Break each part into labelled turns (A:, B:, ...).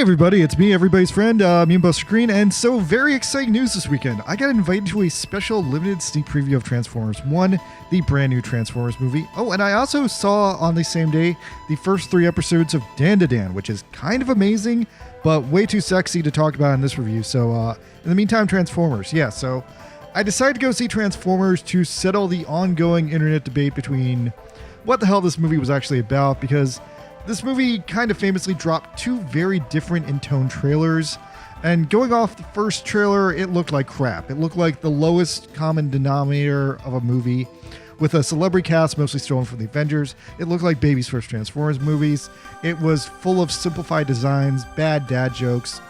A: everybody, it's me, everybody's friend, Buster Green, and so very exciting news this weekend. I got invited to a special limited sneak preview of Transformers 1, the brand new Transformers movie. Oh, and I also saw on the same day the first 3 episodes of Dan to Dan, which is kind of amazing, but way too sexy to talk about in this review. So in the meantime, Transformers. Yeah, so I decided to go see Transformers to settle the ongoing internet debate between what the hell this movie was actually about, because this movie kind of famously dropped 2 very different in tone trailers, and going off the first trailer, it looked like crap. It looked like the lowest common denominator of a movie with a celebrity cast mostly stolen from the Avengers. It looked like baby's first Transformers movies. It was full of simplified designs, bad dad jokes.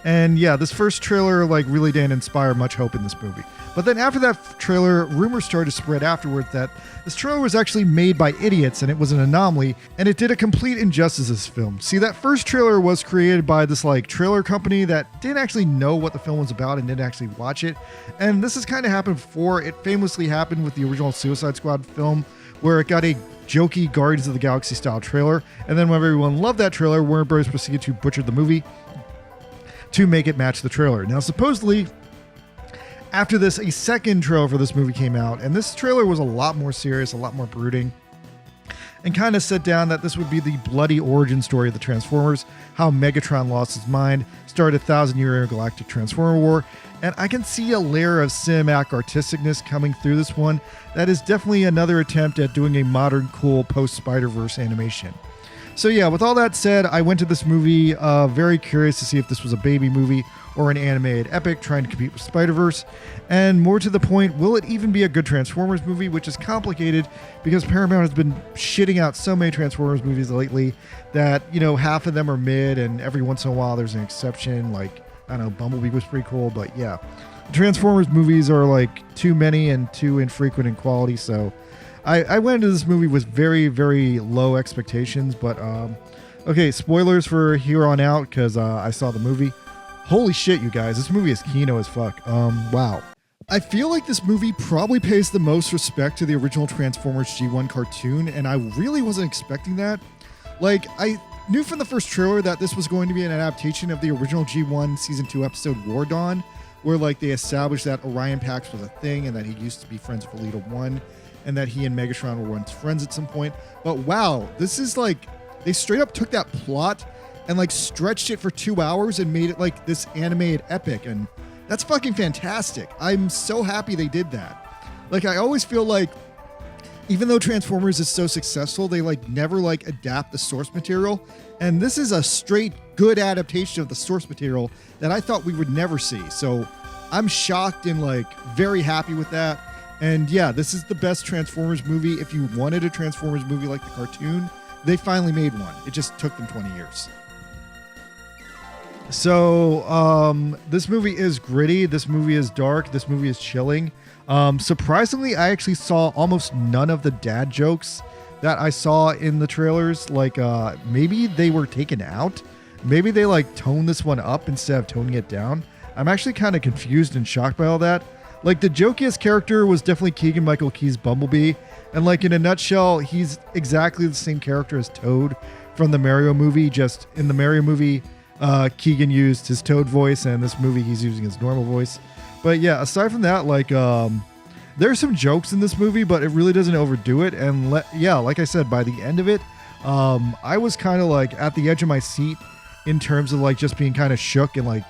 A: And yeah, this first trailer really didn't inspire much hope in this movie. But then after that trailer, rumors started to spread afterwards that this trailer was actually made by idiots and it was an anomaly, and it did a complete injustice to this film. See, that first trailer was created by this trailer company that didn't actually know what the film was about and didn't actually watch it. And this has kind of happened before. It famously happened with the original Suicide Squad film, where it got a jokey Guardians of the Galaxy style trailer, and then when everyone loved that trailer, Warner Bros. Proceeded to butcher the movie to make it match the trailer. Now, supposedly, after this, a second trailer for this movie came out, and this trailer was a lot more serious, a lot more brooding, and kind of set down that this would be the bloody origin story of the Transformers, how Megatron lost his mind, started a 1,000-year intergalactic Transformer war, and I can see a layer of cinematic artisticness coming through this one that is definitely another attempt at doing a modern, cool post-Spider-Verse animation. So yeah, with all that said, I went to this movie very curious to see if this was a baby movie or an animated epic trying to compete with Spider-Verse. And more to the point, will it even be a good Transformers movie, which is complicated because Paramount has been shitting out so many Transformers movies lately that, half of them are mid, and every once in a while there's an exception. I don't know, Bumblebee was pretty cool, but yeah. The Transformers movies are too many and too infrequent in quality, so I went into this movie with very, very low expectations, but okay, spoilers for here on out because I saw the movie. Holy shit, you guys, this movie is Kino as fuck. Wow. I feel like this movie probably pays the most respect to the original Transformers G1 cartoon, and I really wasn't expecting that. I knew from the first trailer that this was going to be an adaptation of the original G1 Season 2 episode War Dawn, where they established that Orion Pax was a thing and that he used to be friends with Elita 1, and that he and Megatron were once friends at some point. But wow, this is they straight up took that plot and stretched it for 2 hours and made it this animated epic, and that's fucking fantastic. I'm so happy they did that. I always feel even though Transformers is so successful, they never adapt the source material, and this is a straight good adaptation of the source material that I thought we would never see. So I'm shocked and very happy with that. And yeah, this is the best Transformers movie. If you wanted a Transformers movie like the cartoon, they finally made one. It just took them 20 years. So this movie is gritty. This movie is dark. This movie is chilling. Surprisingly, I actually saw almost none of the dad jokes that I saw in the trailers. Maybe they were taken out. Maybe they toned this one up instead of toning it down. I'm actually kind of confused and shocked by all that. The jokiest character was definitely Keegan-Michael Key's Bumblebee. And in a nutshell, he's exactly the same character as Toad from the Mario movie. Just in the Mario movie, Keegan used his Toad voice, and in this movie, he's using his normal voice. But yeah, aside from that, there's some jokes in this movie, but it really doesn't overdo it. And like I said, by the end of it, I was kind of at the edge of my seat in terms of just being kind of shook and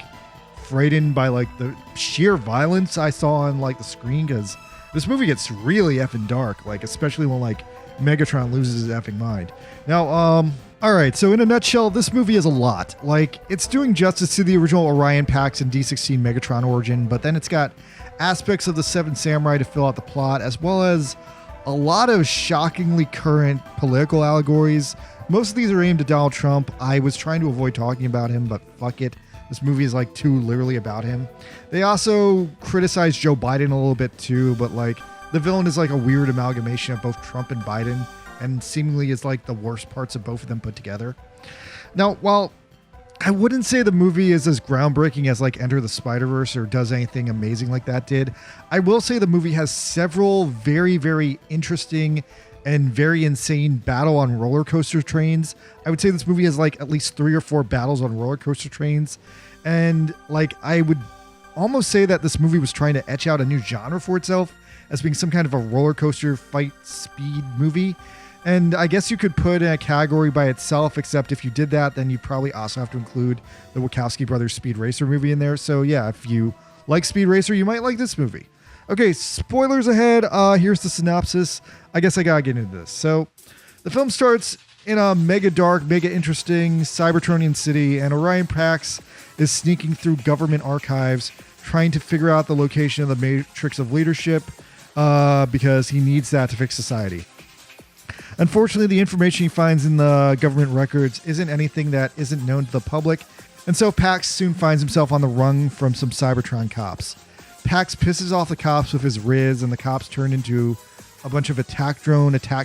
A: frightened by the sheer violence I saw on the screen, because this movie gets really effing dark, especially when Megatron loses his effing mind. Now, all right, so in a nutshell, this movie is a lot. It's doing justice to the original Orion Pax and D16 Megatron origin, but then it's got aspects of the Seven Samurai to fill out the plot, as well as a lot of shockingly current political allegories. Most of these are aimed at Donald Trump. I was trying to avoid talking about him, but fuck it. This movie is too literally about him. They also criticize Joe Biden a little bit too, but the villain is a weird amalgamation of both Trump and Biden, and seemingly is the worst parts of both of them put together. Now, while I wouldn't say the movie is as groundbreaking as Enter the Spider-Verse or does anything amazing like that did, I will say the movie has several very, very interesting and very insane battle on roller coaster trains. I would say this movie has like at least 3 or 4 battles on roller coaster trains. And like, I would almost say that this movie was trying to etch out a new genre for itself as being some kind of a roller coaster fight speed movie. And I guess you could put in a category by itself, except if you did that, then you probably also have to include the Wachowski brothers Speed Racer movie in there. So yeah, if you like Speed Racer, you might like this movie. Okay, spoilers ahead. Here's the synopsis. I guess I gotta get into this. So the film starts in a mega dark, mega interesting Cybertronian city, and Orion Pax is sneaking through government archives, trying to figure out the location of the matrix of leadership, because he needs that to fix society. Unfortunately, the information he finds in the government records isn't anything that isn't known to the public, and so Pax soon finds himself on the run from some Cybertron cops. Pax pisses off the cops with his Riz, and the cops turn into a bunch of attack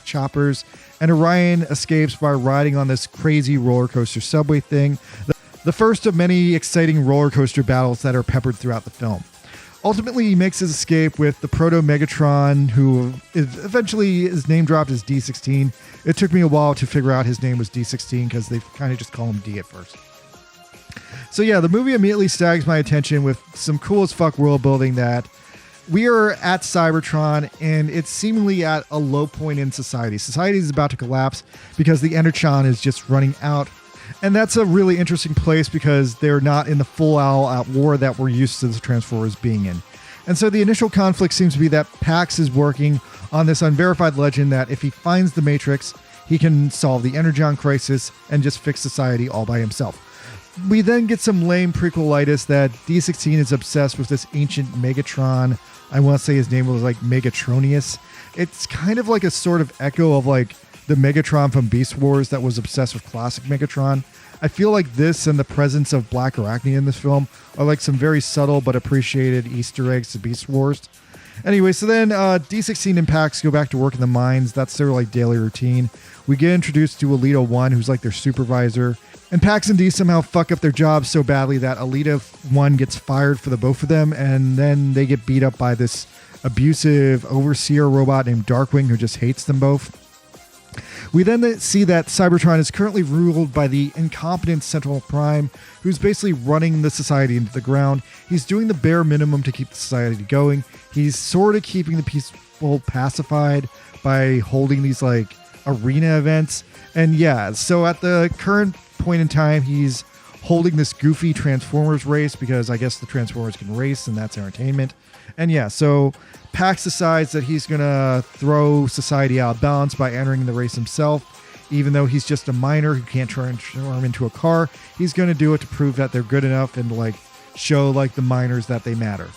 A: choppers, and Orion escapes by riding on this crazy roller coaster subway thing, the first of many exciting roller coaster battles that are peppered throughout the film. Ultimately, he makes his escape with the Proto-Megatron, who eventually is name dropped as D16. It took me a while to figure out his name was D16 because they kind of just call him D at first. So yeah, the movie immediately stags my attention with some cool as fuck world building that we are at Cybertron and it's seemingly at a low point in society. Society is about to collapse because the Energon is just running out. And that's a really interesting place because they're not in the full out war that we're used to the Transformers being in. And so the initial conflict seems to be that Pax is working on this unverified legend that if he finds the Matrix, he can solve the Energon crisis and just fix society all by himself. We then get some lame prequelitis that D16 is obsessed with this ancient Megatron. I want to say his name was like Megatronius. It's kind of like a sort of echo of like the Megatron from Beast Wars that was obsessed with classic Megatron. I feel like this and the presence of Black Arachnia in this film are like some very subtle but appreciated Easter eggs to Beast Wars. Anyway, so then D16 and Pax go back to work in the mines. That's their like daily routine. We get introduced to Alita 1, who's like their supervisor. And Pax and D somehow fuck up their jobs so badly that Alita 1 gets fired for the both of them. And then they get beat up by this abusive overseer robot named Darkwing who just hates them both. We then see that Cybertron is currently ruled by the incompetent Central Prime, who's basically running the society into the ground. He's doing the bare minimum to keep the society going. He's sort of keeping the people pacified by holding these like arena events. And yeah, so at the current point in time, he's holding this goofy Transformers race because I guess the Transformers can race and that's entertainment. And yeah, so Pax decides that he's going to throw society out of balance by entering the race himself. Even though he's just a miner who can't transform into a car, he's going to do it to prove that they're good enough and like show like the miners that they matter.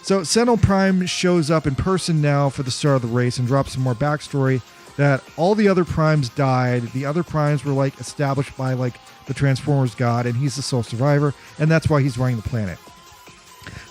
A: So Sentinel Prime shows up in person now for the start of the race and drops some more backstory that all the other primes died. The other primes were like established by like the Transformers god, and he's the sole survivor, and that's why he's running the planet.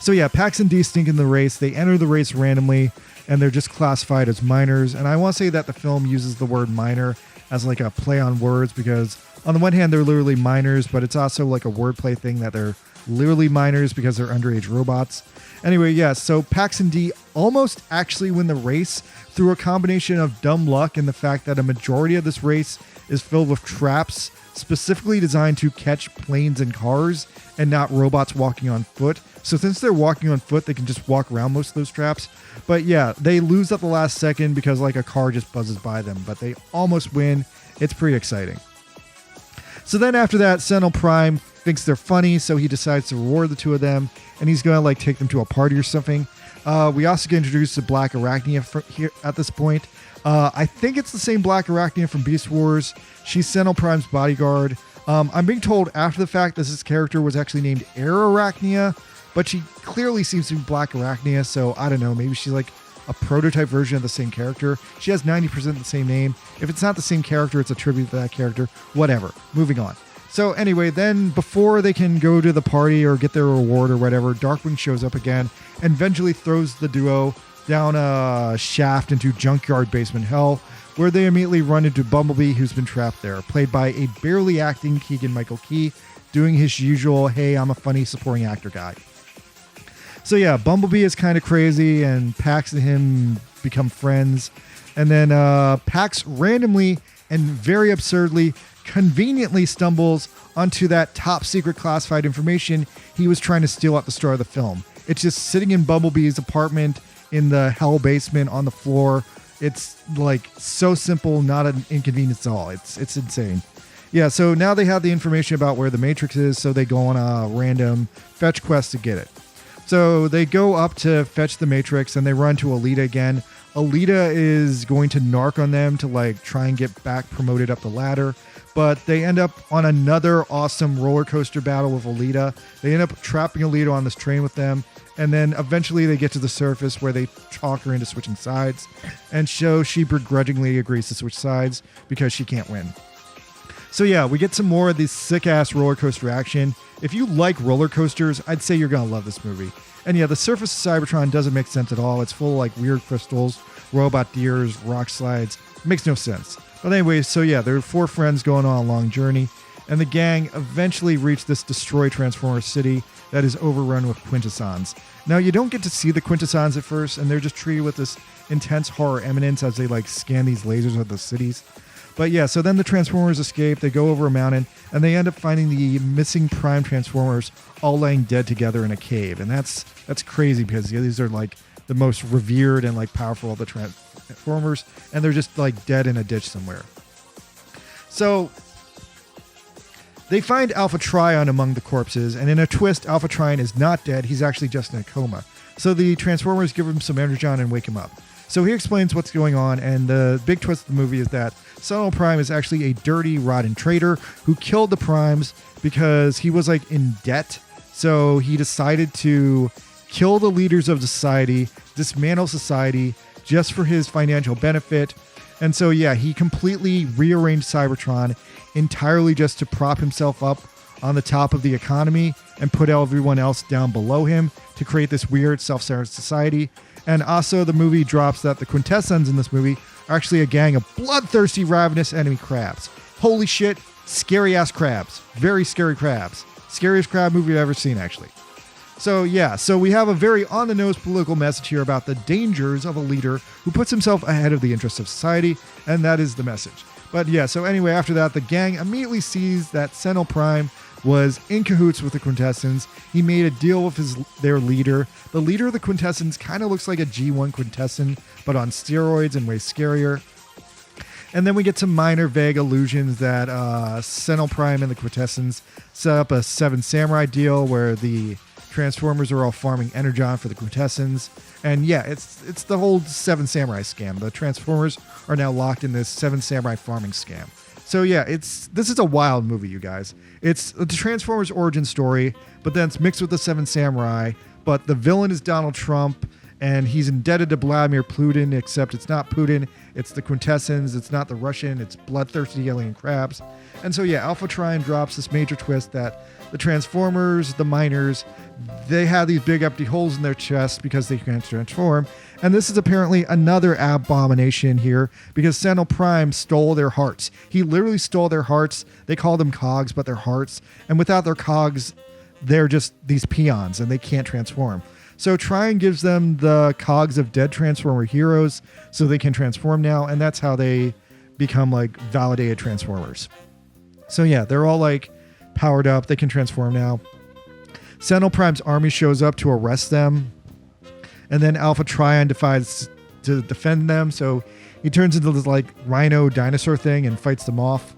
A: So yeah, Pax and D stink in the race. They enter the race randomly, and they're just classified as miners. And I want to say that the film uses the word miner as like a play on words because on the one hand, they're literally miners, but it's also like a wordplay thing that they're literally miners because they're underage robots. Anyway, yeah, so Pax and D almost actually win the race through a combination of dumb luck and the fact that a majority of this race is filled with traps specifically designed to catch planes and cars and not robots walking on foot. So since they're walking on foot, they can just walk around most of those traps. But yeah, they lose at the last second because like a car just buzzes by them, but they almost win. It's pretty exciting. So then after that, Sentinel Prime thinks they're funny, so he decides to reward the two of them, and he's going to like take them to a party or something. We also get introduced to Black Arachnia here at this point. I think it's the same Black Arachnia from Beast Wars. She's Sentinel Prime's bodyguard. I'm being told after the fact that this character was actually named Air Arachnia, but she clearly seems to be Black Arachnia, so I don't know, maybe she's like a prototype version of the same character. She has 90% the same name. If it's not the same character, it's a tribute to that character. Whatever. Moving on. So anyway, then before they can go to the party or get their reward or whatever, Darkwing shows up again and eventually throws the duo down a shaft into Junkyard Basement Hell, where they immediately run into Bumblebee, who's been trapped there, played by a barely acting Keegan-Michael Key, doing his usual, hey, I'm a funny supporting actor guy. So yeah, Bumblebee is kind of crazy, and Pax and him become friends. And then Pax randomly and very absurdly, conveniently stumbles onto that top secret classified information he was trying to steal at the start of the film. It's just sitting in Bumblebee's apartment in the hell basement on the floor. It's like so simple, not an inconvenience at all. It's insane. Yeah, so now they have the information about where the Matrix is, so they go on a random fetch quest to get it. So they go up to fetch the Matrix and they run to Alita again. Alita is going to narc on them to like try and get back promoted up the ladder, but they end up on another awesome roller coaster battle with Alita. They end up trapping Alita on this train with them, and then eventually they get to the surface where they talk her into switching sides and show she begrudgingly agrees to switch sides because she can't win. So yeah, we get some more of this sick-ass roller coaster action. If you like roller coasters, I'd say you're going to love this movie. And yeah, the surface of Cybertron doesn't make sense at all. It's full of like weird crystals, robot deers, rock slides. It makes no sense. But anyway, so yeah, there are 4 friends going on a long journey, and the gang eventually reach this destroyed Transformer city that is overrun with Quintessons. Now, you don't get to see the Quintessons at first, and they're just treated with this intense horror eminence as they like scan these lasers of the cities. But yeah, so then the Transformers escape, they go over a mountain, and they end up finding the missing Prime Transformers all laying dead together in a cave. And that's crazy because these are like the most revered and like powerful of the Transformers, and they're just like dead in a ditch somewhere. So they find Alpha Trion among the corpses, and in a twist, Alpha Trion is not dead, he's actually just in a coma. So the Transformers give him some energon and wake him up. So he explains what's going on, and the big twist of the movie is that Sentinel Prime is actually a dirty, rotten traitor who killed the Primes because he was like in debt. So he decided to kill the leaders of society, dismantle society just for his financial benefit. And so yeah, he completely rearranged Cybertron entirely just to prop himself up on the top of the economy and put everyone else down below him to create this weird self-centered society. And also the movie drops that the Quintessons in this movie are actually a gang of bloodthirsty, ravenous enemy crabs. Holy shit, scary ass crabs. Very scary crabs. Scariest crab movie I've ever seen, actually. So yeah, so we have a very on-the-nose political message here about the dangers of a leader who puts himself ahead of the interests of society, and that is the message. But yeah, so anyway, after that, the gang immediately sees that Sentinel Prime was in cahoots with the Quintessons. He made a deal with their leader. The leader of the Quintessons kind of looks like a G1 Quintesson, but on steroids and way scarier. And then we get some minor vague allusions that Sentinel Prime and the Quintessons set up a 7 Samurai deal where the Transformers are all farming energon for the Quintessons. And yeah, it's the whole 7 Samurai scam. The Transformers are now locked in this 7 Samurai farming scam. So yeah, this is a wild movie, you guys. It's the Transformers origin story, but then it's mixed with the 7 Samurai. But the villain is Donald Trump, and he's indebted to Vladimir Putin, except it's not Putin, it's the Quintessons, it's not the Russian, it's bloodthirsty alien crabs. And so yeah, Alpha Trion drops this major twist that the Transformers, the miners, they have these big empty holes in their chest because they can't transform. And this is apparently another abomination here because Sentinel Prime stole their hearts. He literally stole their hearts. They call them cogs, but they're hearts. And without their cogs, they're just these peons and they can't transform. So Trion gives them the cogs of dead Transformer heroes so they can transform now. And that's how they become like validated Transformers. So yeah, they're all like powered up. They can transform now. Sentinel Prime's army shows up to arrest them. And then Alpha Trion decides to defend them. So he turns into this like rhino dinosaur thing and fights them off.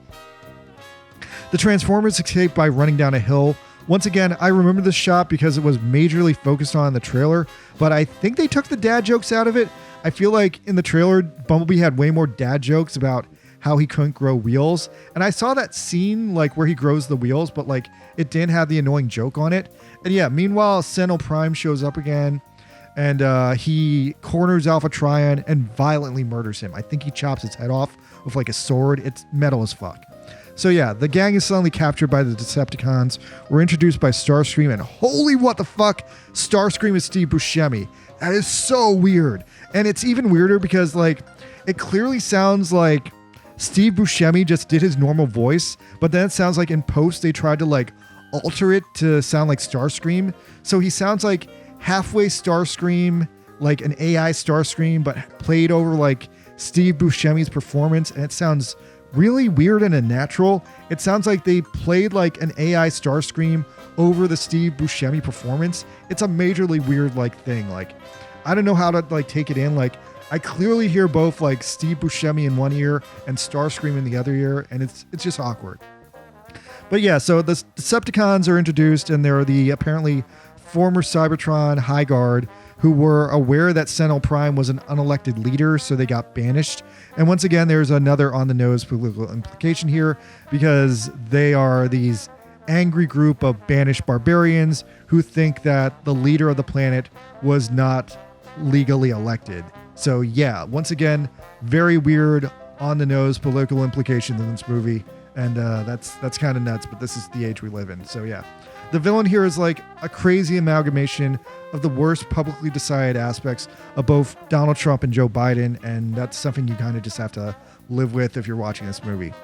A: The Transformers escape by running down a hill. Once again, I remember this shot because it was majorly focused on the trailer, but I think they took the dad jokes out of it. I feel like in the trailer, Bumblebee had way more dad jokes about how he couldn't grow wheels. And I saw that scene like where he grows the wheels, but like it didn't have the annoying joke on it. And yeah, meanwhile, Sentinel Prime shows up again and he corners Alpha Trion and violently murders him. I think he chops his head off with like a sword. It's metal as fuck. So yeah, the gang is suddenly captured by the Decepticons. We're introduced by Starscream, and holy what the fuck, Starscream is Steve Buscemi. That is so weird. And it's even weirder because like it clearly sounds like Steve Buscemi just did his normal voice, but then it sounds like in post they tried to like alter it to sound like Starscream. So he sounds like halfway Starscream, like an AI Starscream, but played over like Steve Buscemi's performance, and it sounds really weird and unnatural. It sounds like they played like an AI Starscream over the Steve Buscemi performance. It's a majorly weird like thing. Like, I don't know how to like take it in. Like, I clearly hear both like Steve Buscemi in one ear and Starscream in the other ear, and it's just awkward. But yeah, so the Decepticons are introduced, and they're the apparently former Cybertron High Guard who were aware that Sentinel Prime was an unelected leader, so they got banished. And once again, there's another on-the-nose political implication here, because they are these angry group of banished barbarians who think that the leader of the planet was not legally elected. So yeah, once again, very weird on-the-nose political implications in this movie, and that's kind of nuts, but this is the age we live in, so yeah. The villain here is like a crazy amalgamation of the worst publicly decided aspects of both Donald Trump and Joe Biden, and that's something you kind of just have to live with if you're watching this movie.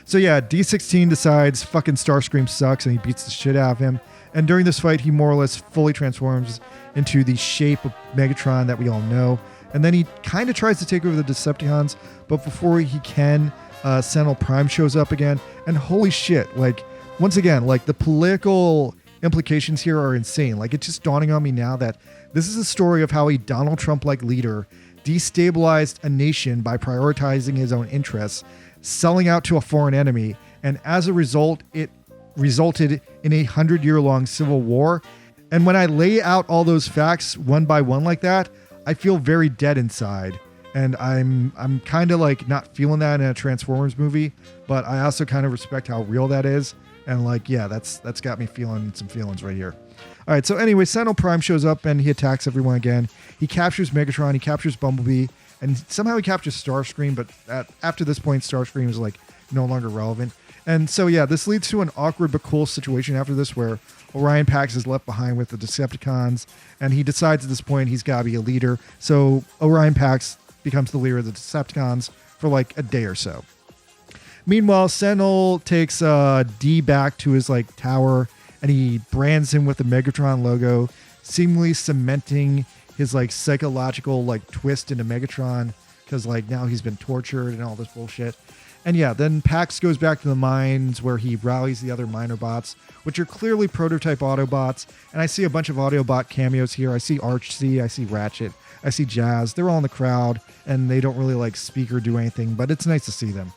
A: So yeah, D16 decides fucking Starscream sucks, and he beats the shit out of him. And during this fight, he more or less fully transforms into the shape of Megatron that we all know. And then he kind of tries to take over the Decepticons, but before he can, Sentinel Prime shows up again. And holy shit, like, once again, like the political implications here are insane. Like, it's just dawning on me now that this is a story of how a Donald Trump-like leader destabilized a nation by prioritizing his own interests, selling out to a foreign enemy, and as a result, it resulted in a 100-year-long civil war. And when I lay out all those facts one by one like that, I feel very dead inside. And I'm kind of like not feeling that in a Transformers movie, but I also kind of respect how real that is. And like, yeah, that's got me feeling some feelings right here. All right, so anyway, Sentinel Prime shows up and he attacks everyone again. He captures Megatron, he captures Bumblebee, and somehow he captures Starscream, but after this point, Starscream is like no longer relevant. And so yeah, this leads to an awkward but cool situation after this where Orion Pax is left behind with the Decepticons, and he decides at this point he's got to be a leader. So Orion Pax becomes the leader of the Decepticons for like a day or so. Meanwhile, Sentinel takes D back to his like tower, and he brands him with the Megatron logo, seemingly cementing his like psychological like twist into Megatron, because like now he's been tortured and all this bullshit. And yeah, then Pax goes back to the mines where he rallies the other Minobots, which are clearly prototype Autobots. And I see a bunch of Autobot cameos here. I see Archie, I see Ratchet, I see Jazz. They're all in the crowd, and they don't really like speak or do anything, but it's nice to see them.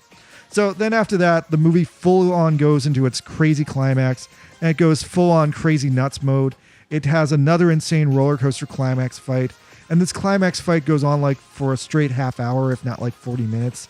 A: So then after that, the movie full on goes into its crazy climax, and it goes full on crazy nuts mode. It has another insane roller coaster climax fight, and this climax fight goes on like for a straight half hour, if not like 40 minutes.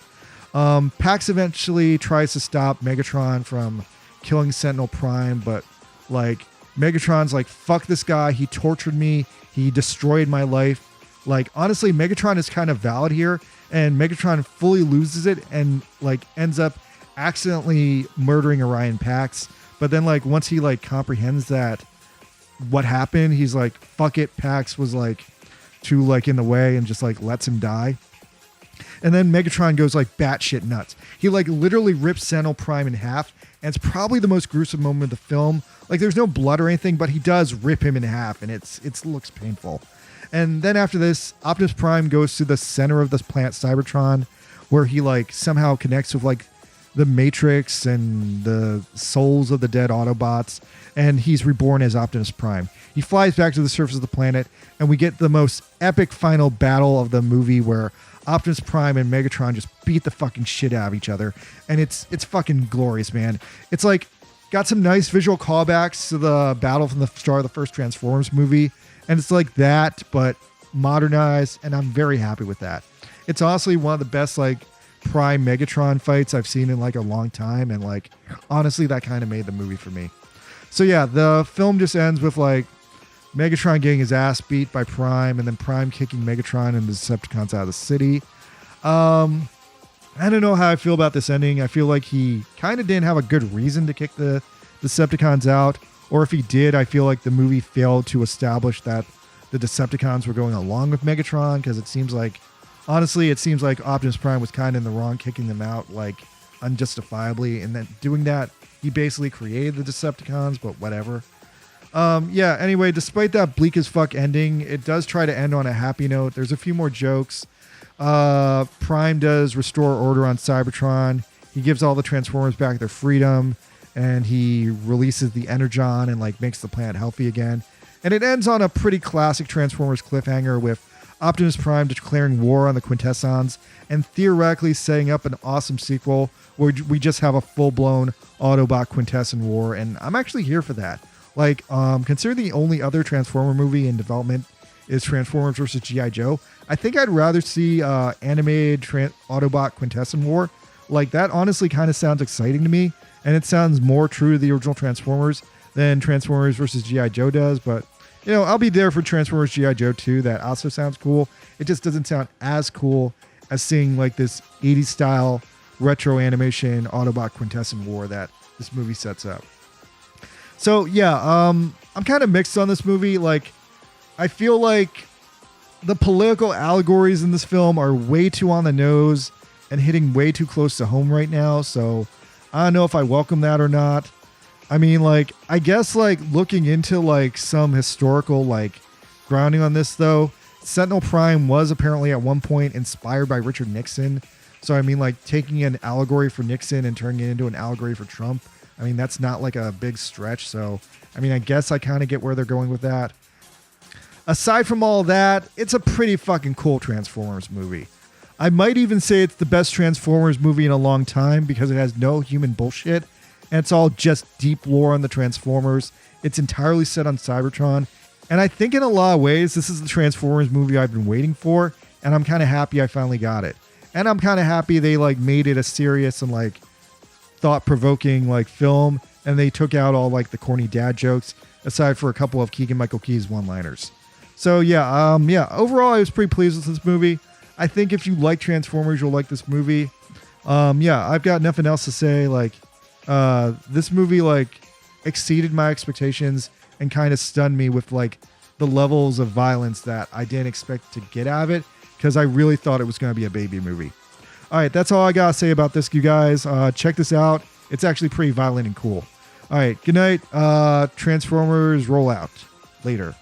A: Pax eventually tries to stop Megatron from killing Sentinel Prime, but like Megatron's like, fuck this guy, he tortured me, he destroyed my life. Like, honestly, Megatron is kind of valid here, and Megatron fully loses it and like ends up accidentally murdering Orion Pax. But then like once he like comprehends that what happened, he's like, fuck it, Pax was like too like in the way, and just like lets him die. And then Megatron goes like batshit nuts. He like literally rips Sentinel Prime in half, and it's probably the most gruesome moment of the film. Like, there's no blood or anything, but he does rip him in half, and it looks painful. And then after this, Optimus Prime goes to the center of this planet Cybertron, where he like somehow connects with like the Matrix and the souls of the dead Autobots, and he's reborn as Optimus Prime. He flies back to the surface of the planet, and we get the most epic final battle of the movie where Optimus Prime and Megatron just beat the fucking shit out of each other, and it's fucking glorious, man. It's like got some nice visual callbacks to the battle from the start of the first Transformers movie, and it's like that but modernized, and I'm very happy with that. It's honestly one of the best like Prime Megatron fights I've seen in like a long time, and like honestly that kind of made the movie for me. So yeah, the film just ends with like Megatron getting his ass beat by Prime, and then Prime kicking Megatron and the Decepticons out of the city. I don't know how I feel about this ending. I feel like he kind of didn't have a good reason to kick the Decepticons out, or if he did, I feel like the movie failed to establish that the Decepticons were going along with Megatron, because it seems like Optimus Prime was kind of in the wrong kicking them out like unjustifiably, and then doing that he basically created the Decepticons, but whatever. Yeah, anyway, despite that bleak as fuck ending, it does try to end on a happy note. There's a few more jokes. Prime does restore order on Cybertron. He gives all the Transformers back their freedom, and he releases the Energon and like makes the planet healthy again. And it ends on a pretty classic Transformers cliffhanger with Optimus Prime declaring war on the Quintessons and theoretically setting up an awesome sequel where we just have a full-blown Autobot Quintesson war. And I'm actually here for that. Like, considering the only other Transformer movie in development is Transformers vs. G.I. Joe, I think I'd rather see animated Autobot Quintesson war. Like, that honestly kind of sounds exciting to me, and it sounds more true to the original Transformers than Transformers vs. G.I. Joe does. But, you know, I'll be there for Transformers G.I. Joe 2. That also sounds cool. It just doesn't sound as cool as seeing like this 80s style retro animation Autobot Quintesson war that this movie sets up. So yeah, I'm kind of mixed on this movie. Like, I feel like the political allegories in this film are way too on the nose and hitting way too close to home right now. So I don't know if I welcome that or not. I mean, like, I guess like looking into like some historical like grounding on this though, Sentinel Prime was apparently at one point inspired by Richard Nixon. So I mean, like, taking an allegory for Nixon and turning it into an allegory for Trump, I mean, that's not like a big stretch. So, I mean, I guess I kind of get where they're going with that. Aside from all that, it's a pretty fucking cool Transformers movie. I might even say it's the best Transformers movie in a long time because it has no human bullshit. And it's all just deep lore on the Transformers. It's entirely set on Cybertron. And I think in a lot of ways, this is the Transformers movie I've been waiting for. And I'm kind of happy I finally got it. And I'm kind of happy they like made it a serious and like thought-provoking like film. And they took out all like the corny dad jokes, aside for a couple of Keegan-Michael Key's one-liners. So yeah, overall I was pretty pleased with this movie. I think if you like Transformers, you'll like this movie. Yeah, I've got nothing else to say. Like, this movie like exceeded my expectations and kind of stunned me with like the levels of violence that I didn't expect to get out of it, because I really thought it was going to be a baby movie. All right, that's all I got to say about this, you guys. Check this out. It's actually pretty violent and cool. All right, good night. Transformers roll out. Later.